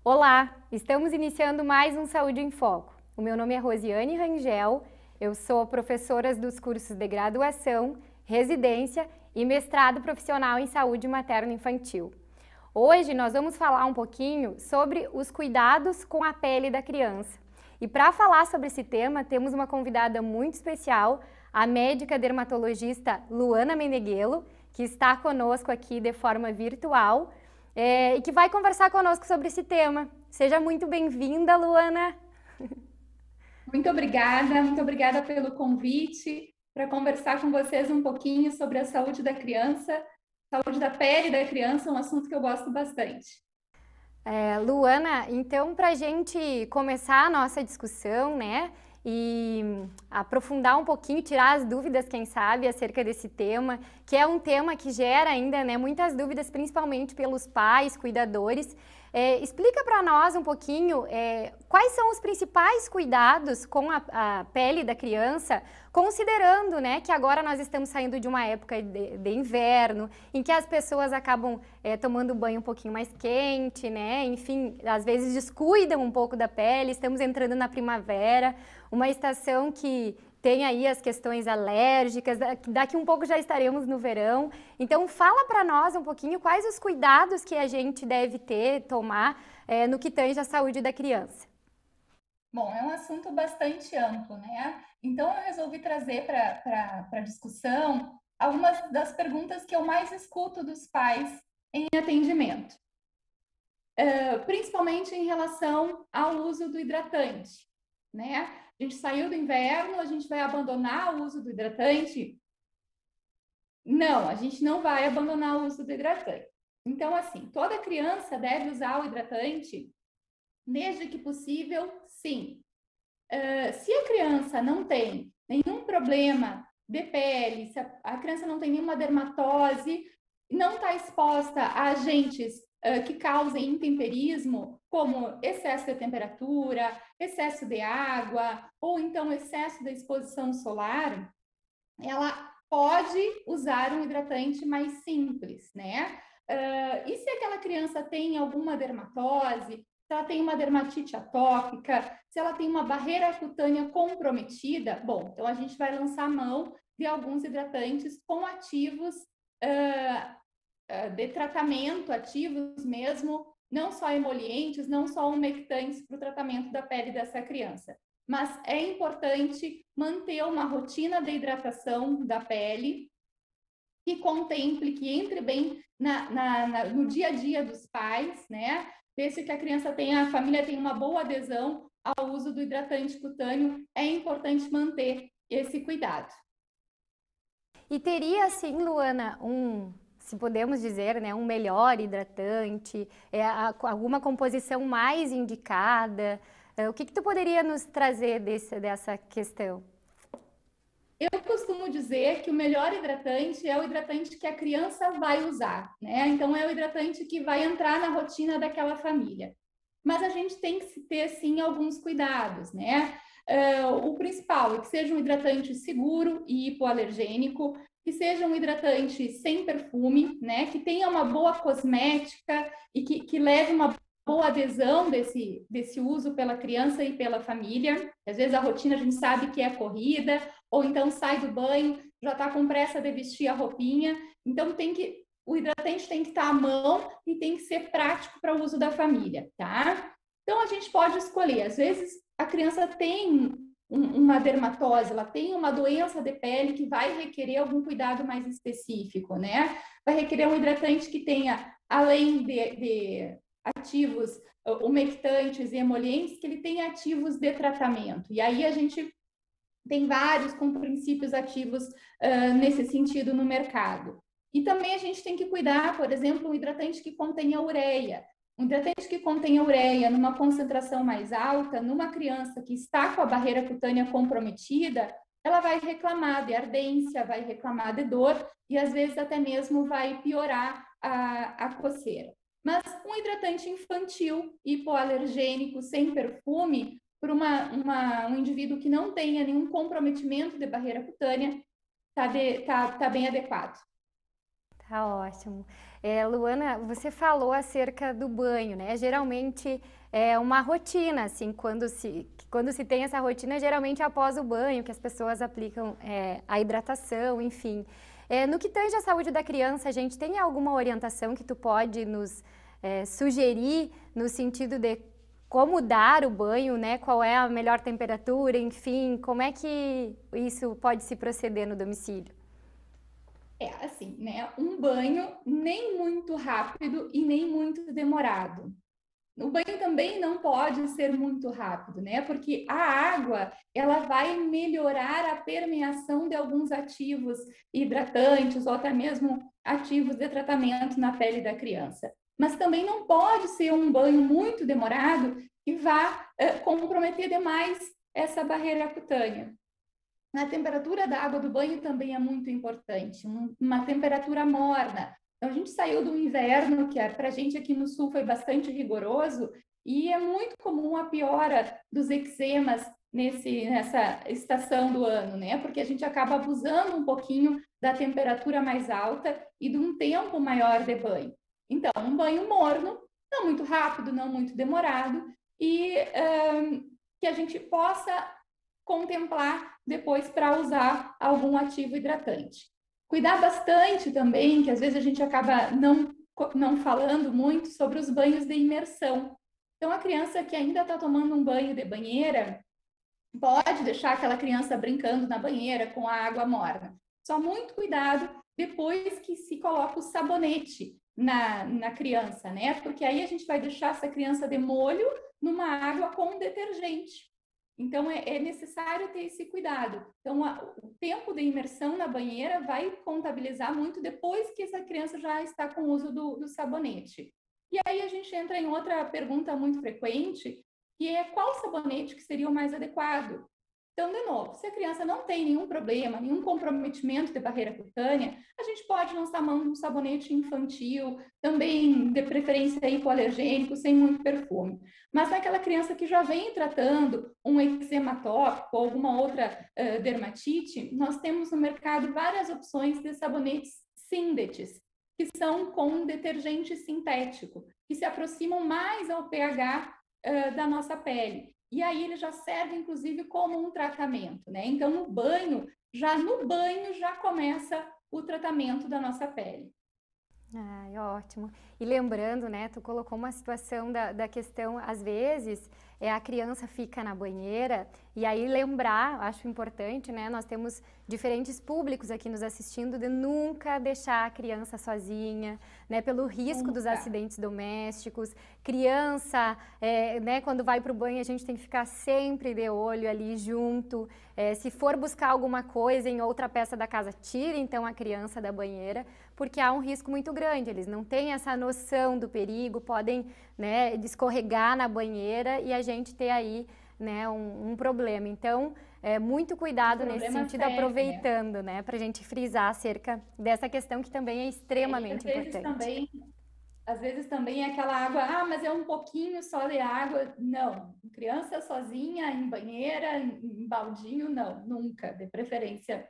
Olá, estamos iniciando mais um Saúde em Foco. O meu nome é Rosiane Rangel, eu sou professora dos cursos de graduação, residência e mestrado profissional em saúde materno-infantil. Hoje nós vamos falar um pouquinho sobre os cuidados com a pele da criança. E para falar sobre esse tema, temos uma convidada muito especial, a médica dermatologista Luana Meneghello, que está conosco aqui de forma virtual, e que vai conversar conosco sobre esse tema. Seja muito bem-vinda, Luana! Muito obrigada pelo convite para conversar com vocês um pouquinho sobre a saúde da criança, saúde da pele da criança, um assunto que eu gosto bastante. Luana, então para a gente começar a nossa discussão, né, e aprofundar um pouquinho, tirar as dúvidas, quem sabe, acerca desse tema, que é um tema que gera ainda, né, muitas dúvidas, principalmente pelos pais, cuidadores. Explica para nós um pouquinho quais são os principais cuidados com a pele da criança, considerando, né, que agora nós estamos saindo de uma época de inverno, em que as pessoas acabam tomando banho um pouquinho mais quente, né, enfim, às vezes descuidam um pouco da pele, estamos entrando na primavera, uma estação que tem aí as questões alérgicas, daqui um pouco já estaremos no verão. Então fala para nós um pouquinho quais os cuidados que a gente deve tomar no que tange à saúde da criança. Bom, é um assunto bastante amplo, né? Então eu resolvi trazer para a discussão algumas das perguntas que eu mais escuto dos pais em atendimento, principalmente em relação ao uso do hidratante, né? A gente saiu do inverno, a gente vai abandonar o uso do hidratante? Não, a gente não vai abandonar o uso do hidratante. Então, assim, toda criança deve usar o hidratante desde que possível, sim. Se a criança não tem nenhum problema de pele, se a criança não tem nenhuma dermatose, não está exposta a agentes que causem intemperismo, como excesso de temperatura, excesso de água, ou então excesso de exposição solar, ela pode usar um hidratante mais simples, né? E se aquela criança tem alguma dermatose, se ela tem uma dermatite atópica, se ela tem uma barreira cutânea comprometida, bom, então a gente vai lançar mão de alguns hidratantes com ativos de tratamento, ativos mesmo, não só emolientes, não só umectantes para o tratamento da pele dessa criança. Mas é importante manter uma rotina de hidratação da pele que contemple, que entre bem no dia a dia dos pais, né? Desde que a criança tenha, a família tenha uma boa adesão ao uso do hidratante cutâneo, é importante manter esse cuidado. E teria, assim, Luana, se podemos dizer, né, um melhor hidratante, alguma composição mais indicada? O que tu poderia nos trazer dessa questão? Eu costumo dizer que o melhor hidratante é o hidratante que a criança vai usar, né? Então, é o hidratante que vai entrar na rotina daquela família. Mas a gente tem que ter, sim, alguns cuidados, né? O principal é que seja um hidratante seguro e hipoalergênico, que seja um hidratante sem perfume, né? Que tenha uma boa cosmética e que leve uma boa adesão desse uso pela criança e pela família. Às vezes a rotina a gente sabe que é corrida, ou então sai do banho, já está com pressa de vestir a roupinha. Então o hidratante tem que estar à mão e tem que ser prático para o uso da família, tá? Então a gente pode escolher. Às vezes a criança tem uma dermatose, ela tem uma doença de pele que vai requerer algum cuidado mais específico, né? Vai requerer um hidratante que tenha, além de ativos umectantes e emolientes, que ele tenha ativos de tratamento. E aí a gente tem vários com princípios ativos nesse sentido no mercado. E também a gente tem que cuidar, por exemplo, um hidratante que contenha ureia. Um hidratante que contenha ureia numa concentração mais alta, numa criança que está com a barreira cutânea comprometida, ela vai reclamar de ardência, vai reclamar de dor e às vezes até mesmo vai piorar a coceira. Mas um hidratante infantil, hipoalergênico, sem perfume, por um indivíduo que não tenha nenhum comprometimento de barreira cutânea, tá bem adequado. Tá ótimo. Luana, você falou acerca do banho, né? Geralmente é uma rotina, assim, quando se tem essa rotina, geralmente é após o banho, que as pessoas aplicam a hidratação, enfim. No que tange à saúde da criança, a gente tem alguma orientação que tu pode nos sugerir no sentido de como dar o banho, né? Qual é a melhor temperatura, enfim, como é que isso pode se proceder no domicílio? Assim, né? Um banho nem muito rápido e nem muito demorado. O banho também não pode ser muito rápido, né? Porque a água, ela vai melhorar a permeação de alguns ativos hidratantes ou até mesmo ativos de tratamento na pele da criança. Mas também não pode ser um banho muito demorado que vá comprometer demais essa barreira cutânea. A temperatura da água do banho também é muito importante, uma temperatura morna. Então, a gente saiu do inverno, que para a gente aqui no sul foi bastante rigoroso, e é muito comum a piora dos eczemas nessa estação do ano, né? Porque a gente acaba abusando um pouquinho da temperatura mais alta e de um tempo maior de banho. Então, um banho morno, não muito rápido, não muito demorado, e que a gente possa contemplar depois para usar algum ativo hidratante. Cuidar bastante também, que às vezes a gente acaba não falando muito sobre os banhos de imersão. Então, a criança que ainda está tomando um banho de banheira, pode deixar aquela criança brincando na banheira com a água morna. Só muito cuidado depois que se coloca o sabonete na criança, né? Porque aí a gente vai deixar essa criança de molho numa água com detergente. Então, é necessário ter esse cuidado. Então, o tempo de imersão na banheira vai contabilizar muito depois que essa criança já está com o uso do sabonete. E aí a gente entra em outra pergunta muito frequente, que é qual sabonete que seria o mais adequado? Então, de novo, se a criança não tem nenhum problema, nenhum comprometimento de barreira cutânea, a gente pode lançar mão de um sabonete infantil, também de preferência hipoalergênico, sem muito perfume. Mas naquela criança que já vem tratando um eczema tópico ou alguma outra dermatite, nós temos no mercado várias opções de sabonetes Sindetes, que são com detergente sintético, que se aproximam mais ao pH da nossa pele. E aí ele já serve, inclusive, como um tratamento, né? Então, no banho já começa o tratamento da nossa pele. Ai, ótimo. E lembrando, né, tu colocou uma situação da questão, às vezes, a criança fica na banheira, e aí lembrar, acho importante, né, nós temos diferentes públicos aqui nos assistindo, de nunca deixar a criança sozinha, né, pelo risco dos acidentes domésticos. Criança, né, quando vai para o banho, a gente tem que ficar sempre de olho ali junto. Se for buscar alguma coisa em outra peça da casa, tire então a criança da banheira, porque há um risco muito grande, eles não têm essa noção do perigo, podem, né, escorregar na banheira e a gente ter aí, né, um problema. Então, muito cuidado nesse sentido, sério, aproveitando, né, para a gente frisar acerca dessa questão que também é extremamente importante. Às vezes também é aquela água, mas é um pouquinho só de água. Não, criança sozinha, em banheira, em baldinho, não, nunca, de preferência.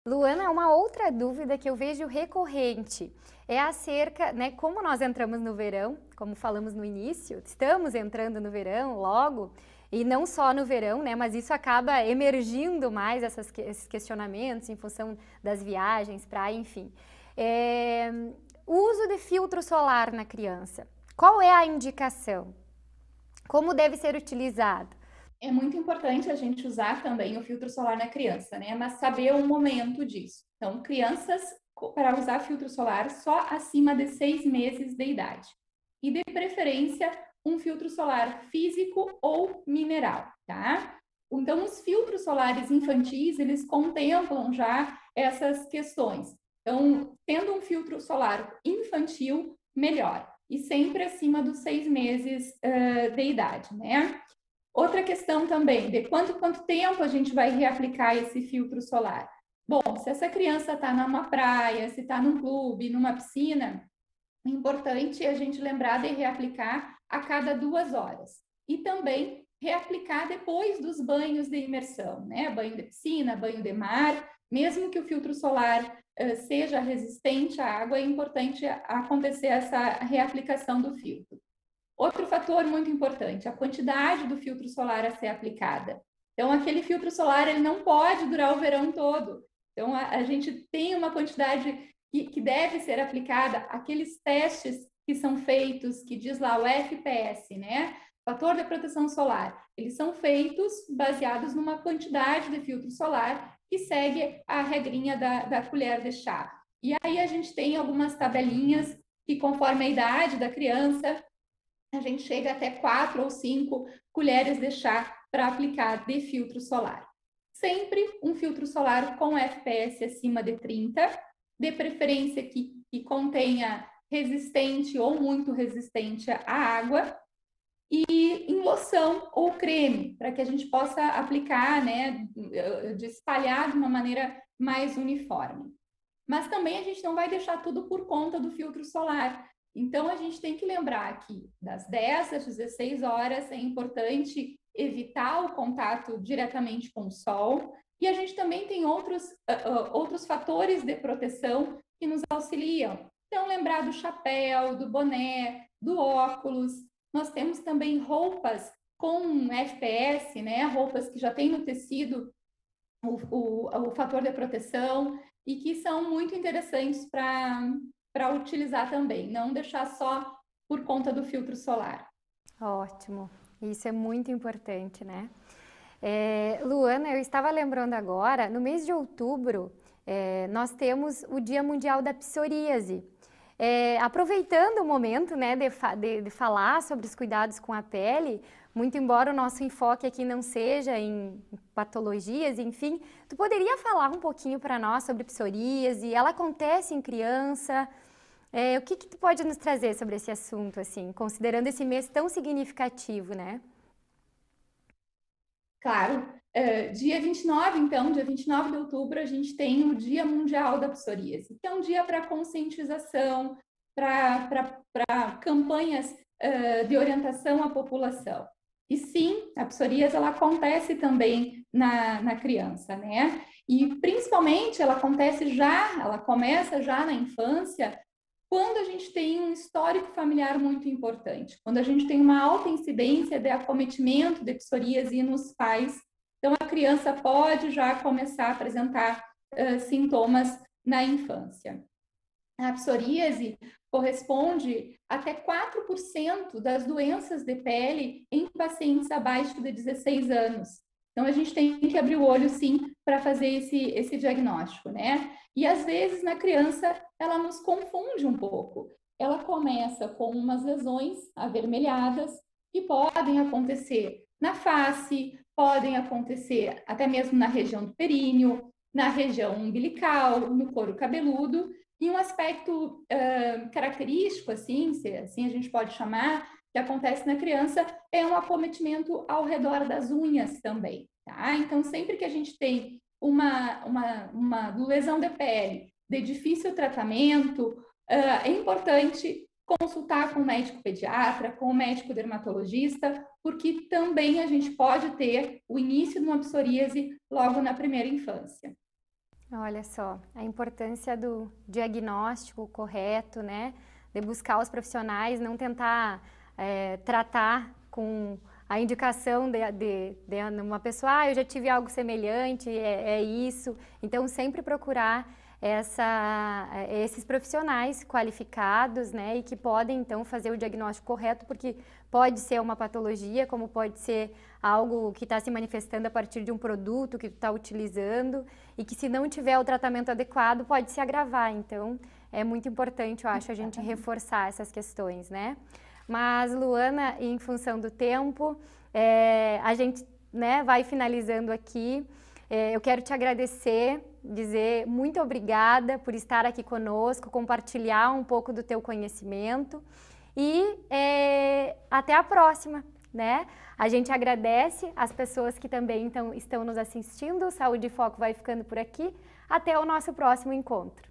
Luana, uma outra dúvida que eu vejo recorrente é acerca, né, como nós entramos no verão, como falamos no início, estamos entrando no verão logo, e não só no verão, né, mas isso acaba emergindo mais esses questionamentos em função das viagens, praia, enfim. O uso de filtro solar na criança, qual é a indicação? Como deve ser utilizado? É muito importante a gente usar também o filtro solar na criança, né? Mas saber o momento disso. Então, crianças para usar filtro solar só acima de 6 meses de idade. E de preferência, um filtro solar físico ou mineral, tá? Então, os filtros solares infantis, eles contemplam já essas questões. Então, tendo um filtro solar infantil, melhor. E sempre acima dos 6 meses de idade, né? Outra questão também, de quanto tempo a gente vai reaplicar esse filtro solar? Bom, se essa criança está numa praia, se está num clube, numa piscina, é importante a gente lembrar de reaplicar a cada 2 horas. E também reaplicar depois dos banhos de imersão, né? Banho de piscina, banho de mar, mesmo que o filtro solar seja resistente à água, é importante acontecer essa reaplicação do filtro. Outro fator muito importante, a quantidade do filtro solar a ser aplicada. Então, aquele filtro solar ele não pode durar o verão todo. Então, a gente tem uma quantidade que deve ser aplicada, aqueles testes que são feitos, que diz lá o FPS, né? Fator de proteção solar. Eles são feitos baseados numa quantidade de filtro solar que segue a regrinha da colher de chá. E aí a gente tem algumas tabelinhas que, conforme a idade da criança, a gente chega até 4 ou 5 colheres de chá para aplicar de filtro solar. Sempre um filtro solar com FPS acima de 30, de preferência que contenha resistente ou muito resistente à água, e em loção ou creme, para que a gente possa aplicar, né, de espalhar de uma maneira mais uniforme. Mas também a gente não vai deixar tudo por conta do filtro solar. Então, a gente tem que lembrar que das 10 às 16 horas é importante evitar o contato diretamente com o sol. E a gente também tem outros fatores de proteção que nos auxiliam. Então, lembrar do chapéu, do boné, do óculos. Nós temos também roupas com FPS, né? Roupas que já têm no tecido o fator de proteção e que são muito interessantes para utilizar também, não deixar só por conta do filtro solar. Ótimo, isso é muito importante, né? Luana, eu estava lembrando agora, no mês de outubro, nós temos o Dia Mundial da Psoríase. Aproveitando o momento, né, de falar sobre os cuidados com a pele, muito embora o nosso enfoque aqui não seja em patologias, enfim, tu poderia falar um pouquinho para nós sobre psoríase? Ela acontece em criança? O que tu pode nos trazer sobre esse assunto, assim, considerando esse mês tão significativo, né? Claro. Dia 29, então, dia 29 de outubro, a gente tem o Dia Mundial da Psoríase, que é um dia para conscientização, para campanhas de orientação à população. E sim, a psoríase ela acontece também na criança, né? E principalmente ela começa já na infância, quando a gente tem um histórico familiar muito importante, quando a gente tem uma alta incidência de acometimento de psoríase nos pais. Então, a criança pode já começar a apresentar sintomas na infância. A psoríase corresponde até 4% das doenças de pele em pacientes abaixo de 16 anos. Então, a gente tem que abrir o olho, sim, para fazer esse diagnóstico, né? E, às vezes, na criança, ela nos confunde um pouco. Ela começa com umas lesões avermelhadas que podem acontecer na face, podem acontecer até mesmo na região do períneo, na região umbilical, no couro cabeludo, e um aspecto característico, assim a gente pode chamar, que acontece na criança, é um acometimento ao redor das unhas também, tá? Então, sempre que a gente tem uma lesão de pele de difícil tratamento, é importante consultar com o médico pediatra, com o médico dermatologista, porque também a gente pode ter o início de uma psoríase logo na primeira infância. Olha só, a importância do diagnóstico correto, né? De buscar os profissionais, não tentar tratar com a indicação de uma pessoa, eu já tive algo semelhante, é isso. Então, sempre procurar esses profissionais qualificados, né, e que podem então fazer o diagnóstico correto, porque pode ser uma patologia, como pode ser algo que está se manifestando a partir de um produto que tu está utilizando e que, se não tiver o tratamento adequado, pode se agravar. Então, é muito importante, eu acho, a gente reforçar essas questões, né? Mas, Luana, em função do tempo, a gente, né, vai finalizando aqui. Eu quero te agradecer, dizer muito obrigada por estar aqui conosco, compartilhar um pouco do teu conhecimento e até a próxima, né? A gente agradece as pessoas que também estão nos assistindo. O Saúde em Foco vai ficando por aqui. Até o nosso próximo encontro.